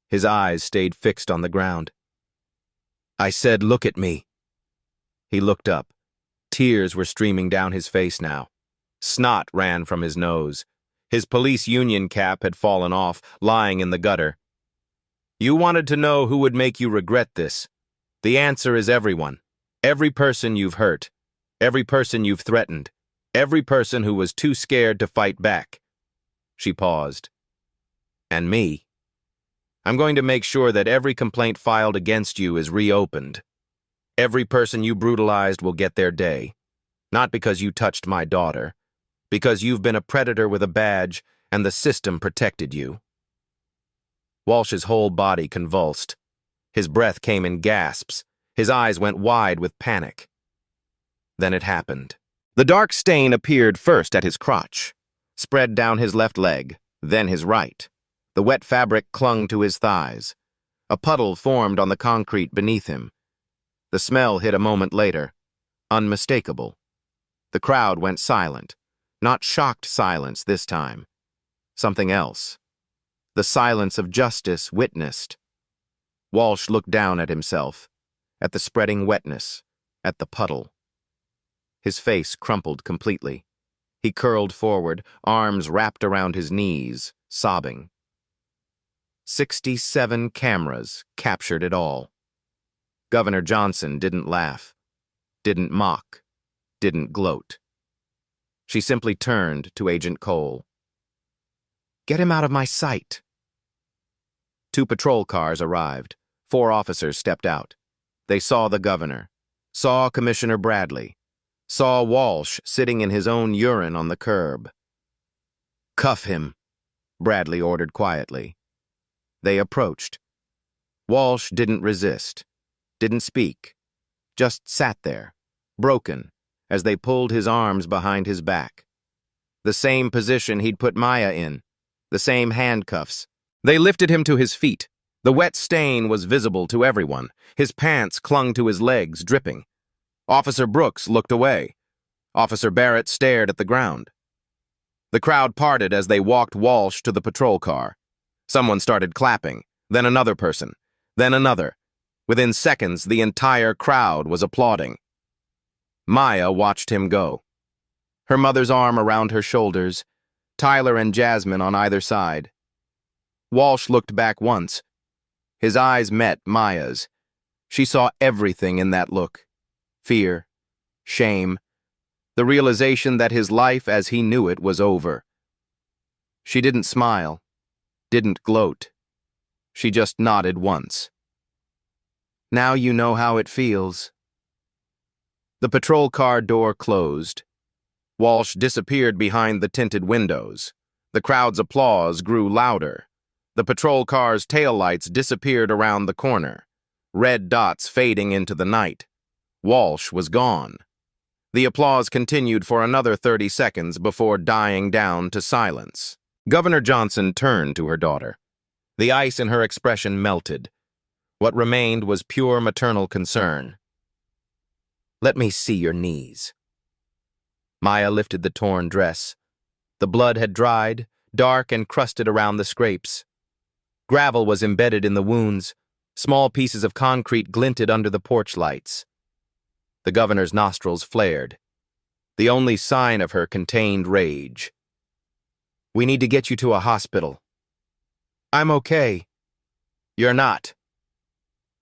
His eyes stayed fixed on the ground. "I said, look at me." He looked up. Tears were streaming down his face now. Snot ran from his nose. His police union cap had fallen off, lying in the gutter. "You wanted to know who would make you regret this. The answer is everyone. Every person you've hurt. Every person you've threatened. Every person who was too scared to fight back." She paused. "And me. I'm going to make sure that every complaint filed against you is reopened. Every person you brutalized will get their day. Not because you touched my daughter. Because you've been a predator with a badge and the system protected you." Walsh's whole body convulsed. His breath came in gasps. His eyes went wide with panic. Then it happened. The dark stain appeared first at his crotch, spread down his left leg, then his right. The wet fabric clung to his thighs. A puddle formed on the concrete beneath him. The smell hit a moment later, unmistakable. The crowd went silent, not shocked silence this time. Something else. The silence of justice witnessed. Walsh looked down at himself, at the spreading wetness, at the puddle. His face crumpled completely. He curled forward, arms wrapped around his knees, sobbing. 67 cameras captured it all. Governor Johnson didn't laugh, didn't mock, didn't gloat. She simply turned to Agent Cole. "Get him out of my sight." 2 patrol cars arrived. 4 officers stepped out. They saw the governor, saw Commissioner Bradley, saw Walsh sitting in his own urine on the curb. "Cuff him," Bradley ordered quietly. They approached. Walsh didn't resist, didn't speak, just sat there, broken, as they pulled his arms behind his back. The same position he'd put Maya in, the same handcuffs. They lifted him to his feet. The wet stain was visible to everyone. His pants clung to his legs, dripping. Officer Brooks looked away. Officer Barrett stared at the ground. The crowd parted as they walked Walsh to the patrol car. Someone started clapping, then another person, then another. Within seconds, the entire crowd was applauding. Maya watched him go. Her mother's arm around her shoulders, Tyler and Jasmine on either side. Walsh looked back once. His eyes met Maya's. She saw everything in that look. Fear, shame, the realization that his life as he knew it was over. She didn't smile, didn't gloat. She just nodded once. "Now you know how it feels." The patrol car door closed. Walsh disappeared behind the tinted windows. The crowd's applause grew louder. The patrol car's taillights disappeared around the corner, red dots fading into the night. Walsh was gone. The applause continued for another 30 seconds before dying down to silence. Governor Johnson turned to her daughter. The ice in her expression melted. What remained was pure maternal concern. "Let me see your knees." Maya lifted the torn dress. The blood had dried, dark and crusted around the scrapes. Gravel was embedded in the wounds. Small pieces of concrete glinted under the porch lights. The governor's nostrils flared. The only sign of her contained rage. "We need to get you to a hospital." "I'm okay." "You're not."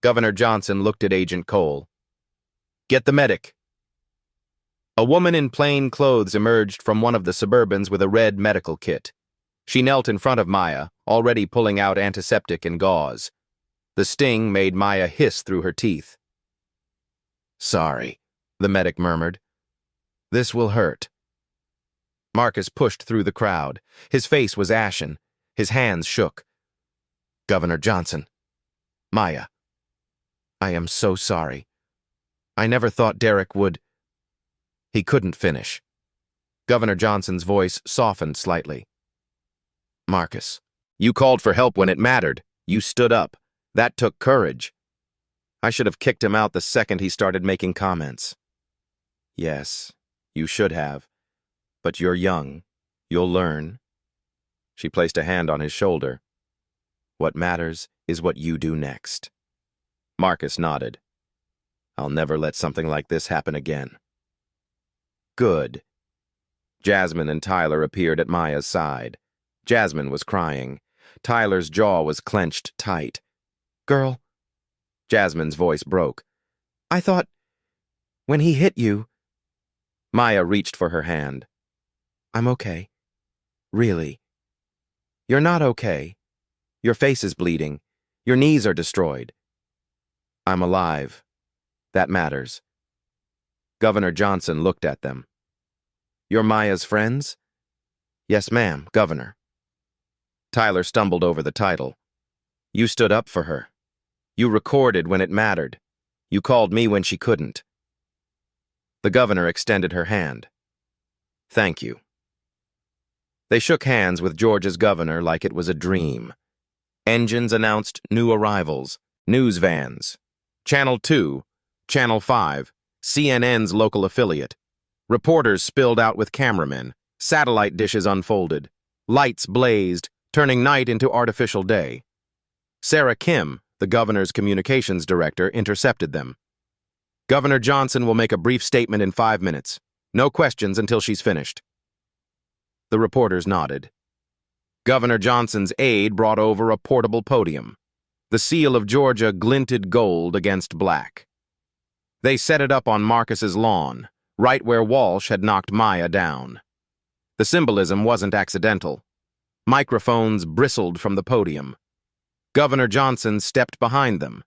Governor Johnson looked at Agent Cole. "Get the medic." A woman in plain clothes emerged from one of the Suburbans with a red medical kit. She knelt in front of Maya, already pulling out antiseptic and gauze. The sting made Maya hiss through her teeth. "Sorry," the medic murmured. "This will hurt." Marcus pushed through the crowd. His face was ashen. His hands shook. "Governor Johnson. Maya. I am so sorry. I never thought Derek would—" He couldn't finish. Governor Johnson's voice softened slightly. "Marcus, you called for help when it mattered. You stood up. That took courage. I should have kicked him out the second he started making comments." "Yes, you should have. But you're young. You'll learn. She placed a hand on his shoulder. What matters is what you do next. Marcus nodded. I'll never let something like this happen again. Good. Jasmine and Tyler appeared at Maya's side. Jasmine was crying. Tyler's jaw was clenched tight. Girl. Jasmine's voice broke. I thought, when he hit you. Maya reached for her hand. I'm okay. Really. You're not okay. Your face is bleeding. Your knees are destroyed. I'm alive. That matters. Governor Johnson looked at them. You're Maya's friends? Yes, ma'am, Governor. Tyler stumbled over the title. You stood up for her. You recorded when it mattered. You called me when she couldn't. The governor extended her hand. Thank you. They shook hands with Georgia's governor like it was a dream. Engines announced new arrivals, news vans. Channel 2, Channel 5, CNN's local affiliate. Reporters spilled out with cameramen. Satellite dishes unfolded. Lights blazed, turning night into artificial day. Sarah Kim, the governor's communications director, intercepted them. Governor Johnson will make a brief statement in 5 minutes. No questions until she's finished. The reporters nodded. Governor Johnson's aide brought over a portable podium. The seal of Georgia glinted gold against black. They set it up on Marcus's lawn, right where Walsh had knocked Maya down. The symbolism wasn't accidental. Microphones bristled from the podium. Governor Johnson stepped behind them.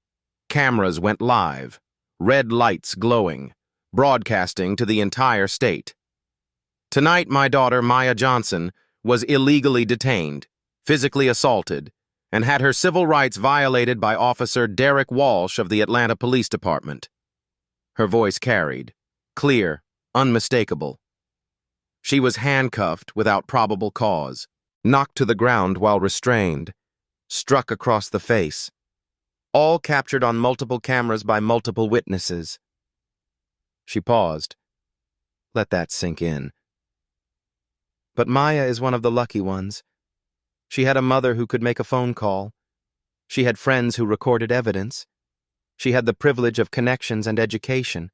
Cameras went live, red lights glowing, broadcasting to the entire state. Tonight, my daughter, Maya Johnson, was illegally detained, physically assaulted, and had her civil rights violated by Officer Derek Walsh of the Atlanta Police Department. Her voice carried, clear, unmistakable. She was handcuffed without probable cause, knocked to the ground while restrained, struck across the face, all captured on multiple cameras by multiple witnesses. She paused. Let that sink in. But Maya is one of the lucky ones. She had a mother who could make a phone call. She had friends who recorded evidence. She had the privilege of connections and education.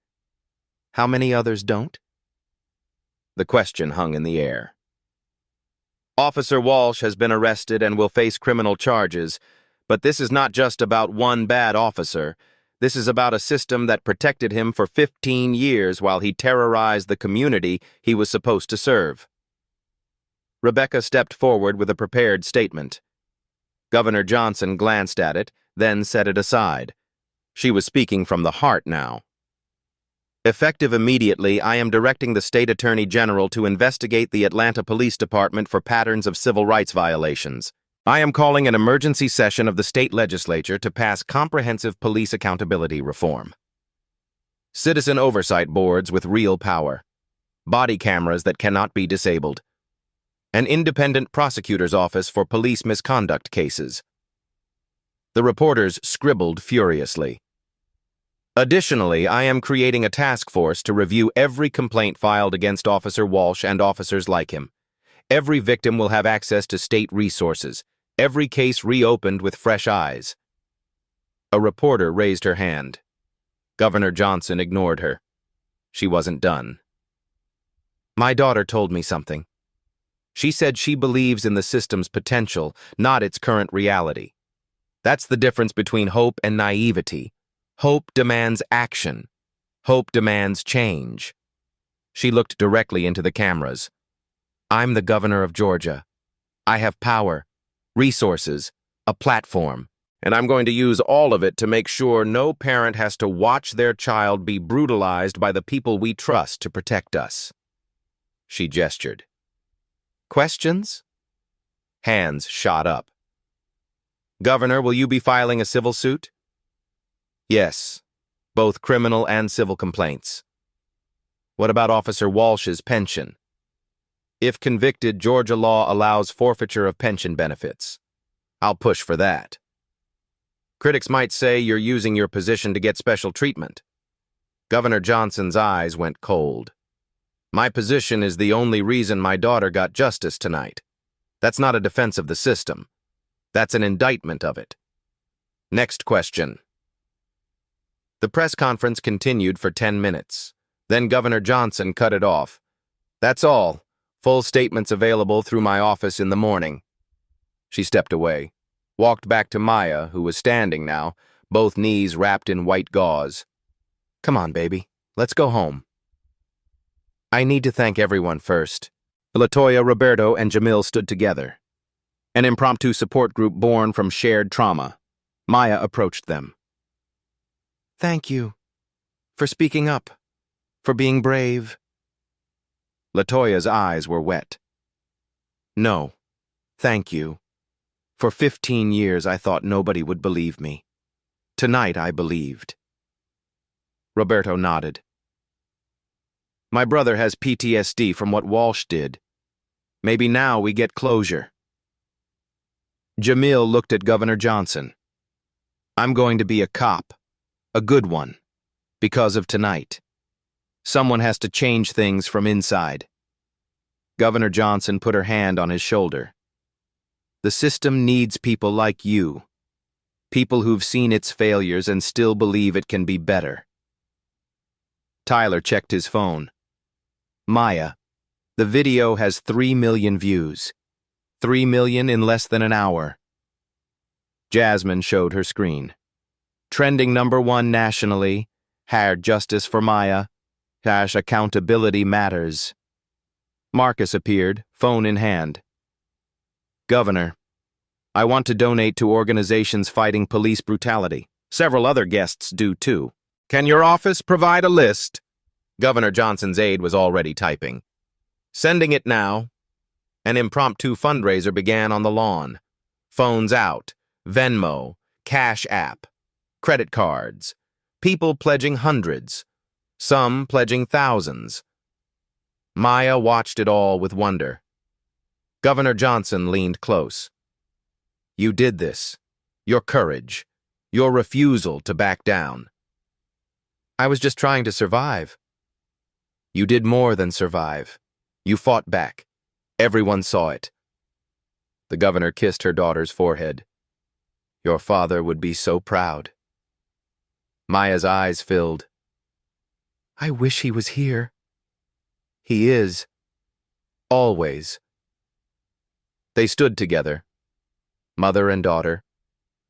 How many others don't? The question hung in the air. Officer Walsh has been arrested and will face criminal charges, but this is not just about one bad officer. This is about a system that protected him for 15 years while he terrorized the community he was supposed to serve. Rebecca stepped forward with a prepared statement. Governor Johnson glanced at it, then set it aside. She was speaking from the heart now. Effective immediately, I am directing the State Attorney General to investigate the Atlanta Police Department for patterns of civil rights violations. I am calling an emergency session of the state legislature to pass comprehensive police accountability reform. Citizen oversight boards with real power. Body cameras that cannot be disabled. An independent prosecutor's office for police misconduct cases. The reporters scribbled furiously. Additionally, I am creating a task force to review every complaint filed against Officer Walsh and officers like him. Every victim will have access to state resources. Every case reopened with fresh eyes. A reporter raised her hand. Governor Johnson ignored her. She wasn't done. My daughter told me something. She said she believes in the system's potential, not its current reality. That's the difference between hope and naivety. Hope demands action. Hope demands change. She looked directly into the cameras. I'm the governor of Georgia. I have power, resources, a platform, and I'm going to use all of it to make sure no parent has to watch their child be brutalized by the people we trust to protect us. She gestured. Questions? Hands shot up. Governor, will you be filing a civil suit? Yes, both criminal and civil complaints. What about Officer Walsh's pension? If convicted, Georgia law allows forfeiture of pension benefits. I'll push for that. Critics might say you're using your position to get special treatment. Governor Johnson's eyes went cold. My position is the only reason my daughter got justice tonight. That's not a defense of the system. That's an indictment of it. Next question. The press conference continued for 10 minutes. Then Governor Johnson cut it off. That's all. Full statements available through my office in the morning. She stepped away, walked back to Maya, who was standing now, both knees wrapped in white gauze. Come on, baby. Let's go home. I need to thank everyone first. LaToya, Roberto, and Jamil stood together. An impromptu support group born from shared trauma. Maya approached them. Thank you. For speaking up. For being brave. LaToya's eyes were wet. No, thank you. For 15 years I thought nobody would believe me. Tonight I believed. Roberto nodded. My brother has PTSD from what Walsh did. Maybe now we get closure. Jamil looked at Governor Johnson. I'm going to be a cop. A good one. Because of tonight. Someone has to change things from inside. Governor Johnson put her hand on his shoulder. The system needs people like you. People who've seen its failures and still believe it can be better. Tyler checked his phone. Maya, the video has 3 million views. 3 million in less than an hour. Jasmine showed her screen. Trending #1 nationally. #Justice for Maya. #Accountability matters. Marcus appeared, phone in hand. Governor, I want to donate to organizations fighting police brutality. Several other guests do too. Can your office provide a list? Governor Johnson's aide was already typing. Sending it now. An impromptu fundraiser began on the lawn. Phones out, Venmo, Cash App, credit cards, people pledging hundreds, some pledging thousands. Maya watched it all with wonder. Governor Johnson leaned close. You did this. Your courage. Your refusal to back down. I was just trying to survive. You did more than survive. You fought back. Everyone saw it. The governor kissed her daughter's forehead. Your father would be so proud. Maya's eyes filled. I wish he was here. He is. Always. They stood together, mother and daughter,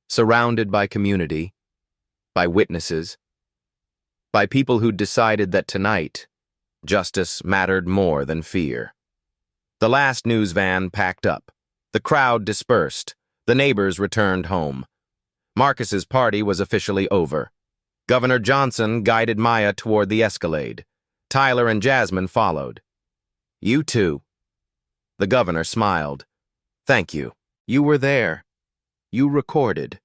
surrounded by community, by witnesses, by people who'd decided that tonight, justice mattered more than fear. The last news van packed up. The crowd dispersed. The neighbors returned home. Marcus's party was officially over. Governor Johnson guided Maya toward the Escalade. Tyler and Jasmine followed. You too. The governor smiled. Thank you. You were there. You recorded.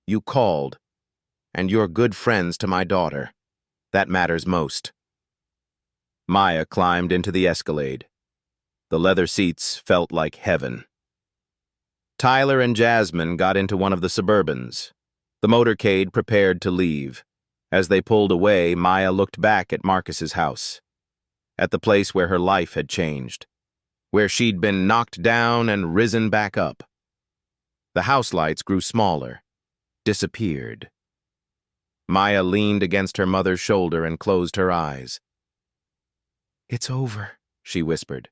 You called. And you're good friends to my daughter. That matters most. Maya climbed into the Escalade. The leather seats felt like heaven. Tyler and Jasmine got into one of the Suburbans. The motorcade prepared to leave. As they pulled away, Maya looked back at Marcus's house. At the place where her life had changed. Where she'd been knocked down and risen back up. The house lights grew smaller. Disappeared. Maya leaned against her mother's shoulder and closed her eyes. It's over, she whispered.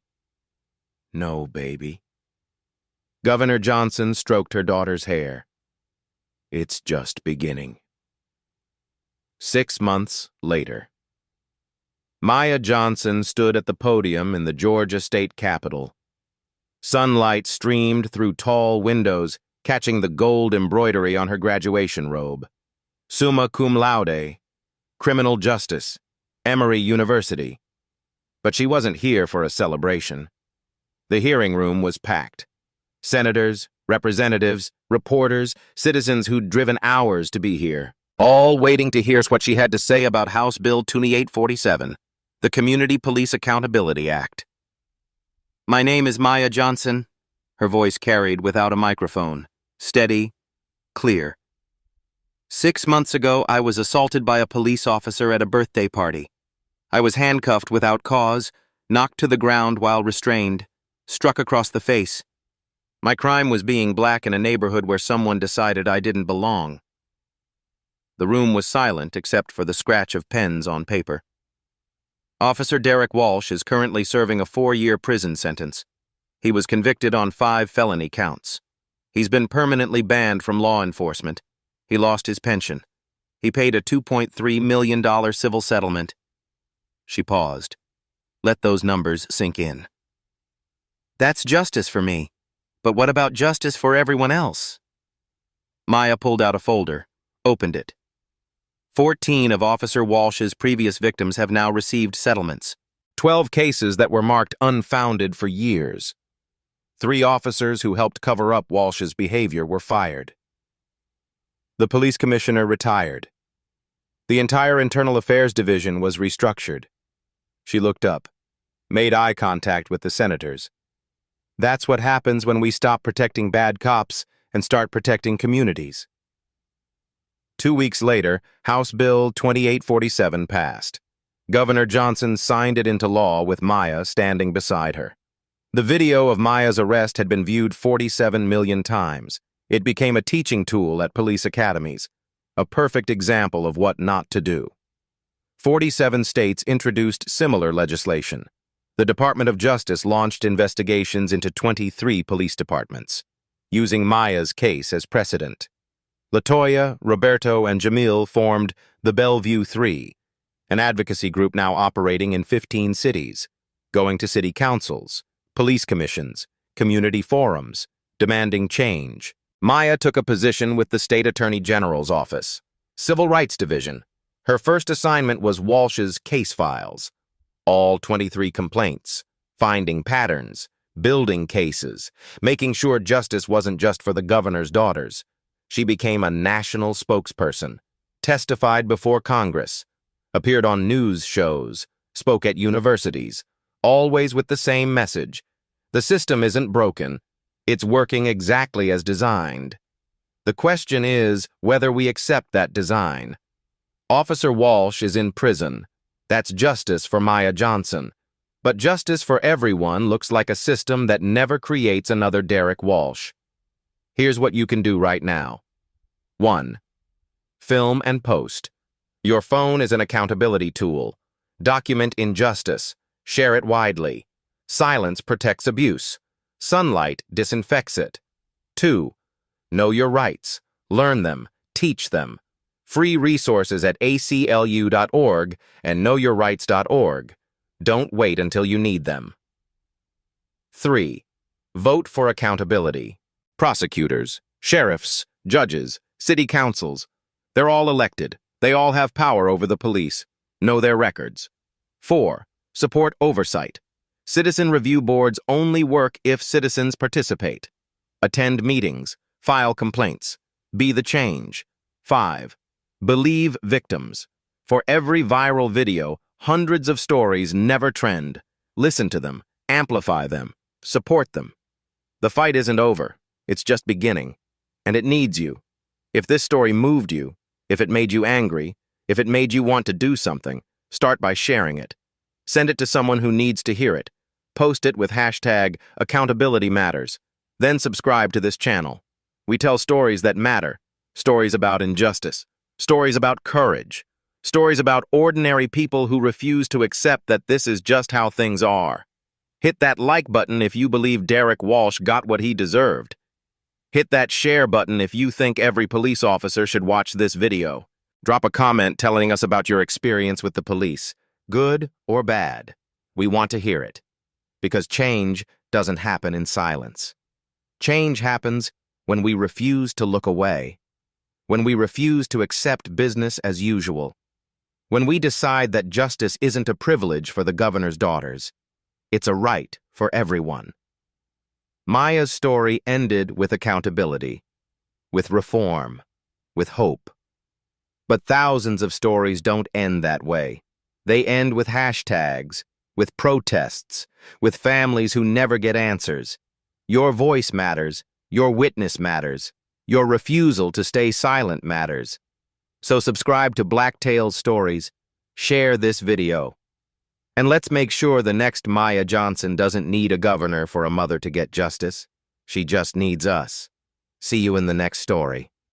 No, baby. Governor Johnson stroked her daughter's hair. It's just beginning. 6 months later. Maya Johnson stood at the podium in the Georgia State Capitol. Sunlight streamed through tall windows, catching the gold embroidery on her graduation robe. Summa cum laude, criminal justice, Emory University. But she wasn't here for a celebration. The hearing room was packed. Senators, representatives, reporters, citizens who'd driven hours to be here, all waiting to hear what she had to say about House Bill 2847, the Community Police Accountability Act. My name is Maya Johnson, her voice carried without a microphone, steady, clear. 6 months ago, I was assaulted by a police officer at a birthday party. I was handcuffed without cause, knocked to the ground while restrained, struck across the face. My crime was being black in a neighborhood where someone decided I didn't belong. The room was silent except for the scratch of pens on paper. Officer Derek Walsh is currently serving a 4-year prison sentence. He was convicted on 5 felony counts. He's been permanently banned from law enforcement. He lost his pension. He paid a $2.3 million civil settlement. She paused. Let those numbers sink in. That's justice for me. But what about justice for everyone else? Maya pulled out a folder, opened it. 14 of Officer Walsh's previous victims have now received settlements. 12 cases that were marked unfounded for years. 3 officers who helped cover up Walsh's behavior were fired. The police commissioner retired. The entire Internal Affairs Division was restructured. She looked up, made eye contact with the senators. That's what happens when we stop protecting bad cops and start protecting communities. 2 weeks later, House Bill 2847 passed. Governor Johnson signed it into law with Maya standing beside her. The video of Maya's arrest had been viewed 47 million times. It became a teaching tool at police academies, a perfect example of what not to do. 47 states introduced similar legislation. The Department of Justice launched investigations into 23 police departments, using Maya's case as precedent. Latoya, Roberto, and Jamil formed the Bellevue 3, an advocacy group now operating in 15 cities, going to city councils, police commissions, community forums, demanding change. Maya took a position with the State Attorney General's office, Civil Rights Division. Her first assignment was Walsh's case files, all 23 complaints, finding patterns, building cases, making sure justice wasn't just for the governor's daughters. She became a national spokesperson, testified before Congress, appeared on news shows, spoke at universities, always with the same message. The system isn't broken. It's working exactly as designed. The question is whether we accept that design. Officer Walsh is in prison. That's justice for Maya Johnson. But justice for everyone looks like a system that never creates another Derek Walsh. Here's what you can do right now. 1. Film and post. Your phone is an accountability tool. Document injustice. Share it widely. Silence protects abuse. Sunlight disinfects it. 2. Know your rights. Learn them. Teach them. Free resources at aclu.org and knowyourrights.org. Don't wait until you need them. 3. Vote for accountability. Prosecutors, sheriffs, judges, city councils. They're all elected. They all have power over the police. Know their records. 4. Support oversight. Citizen review boards only work if citizens participate. Attend meetings. File complaints. Be the change. 5. Believe victims. For every viral video, hundreds of stories never trend. Listen to them. Amplify them. Support them. The fight isn't over. It's just beginning. And it needs you. If this story moved you, if it made you angry, if it made you want to do something, start by sharing it. Send it to someone who needs to hear it. Post it with hashtag #AccountabilityMatters. Then subscribe to this channel. We tell stories that matter. Stories about injustice. Stories about courage. Stories about ordinary people who refuse to accept that this is just how things are. Hit that like button if you believe Derek Walsh got what he deserved. Hit that share button if you think every police officer should watch this video. Drop a comment telling us about your experience with the police, good or bad. We want to hear it. Because change doesn't happen in silence. Change happens when we refuse to look away. When we refuse to accept business as usual. When we decide that justice isn't a privilege for the governor's daughters. It's a right for everyone. Maya's story ended with accountability, with reform, with hope. But thousands of stories don't end that way. They end with hashtags, with protests, with families who never get answers. Your voice matters, your witness matters, your refusal to stay silent matters. So subscribe to Black Tales Stories, share this video, and let's make sure the next Maya Johnson doesn't need a governor for a mother to get justice. She just needs us. See you in the next story.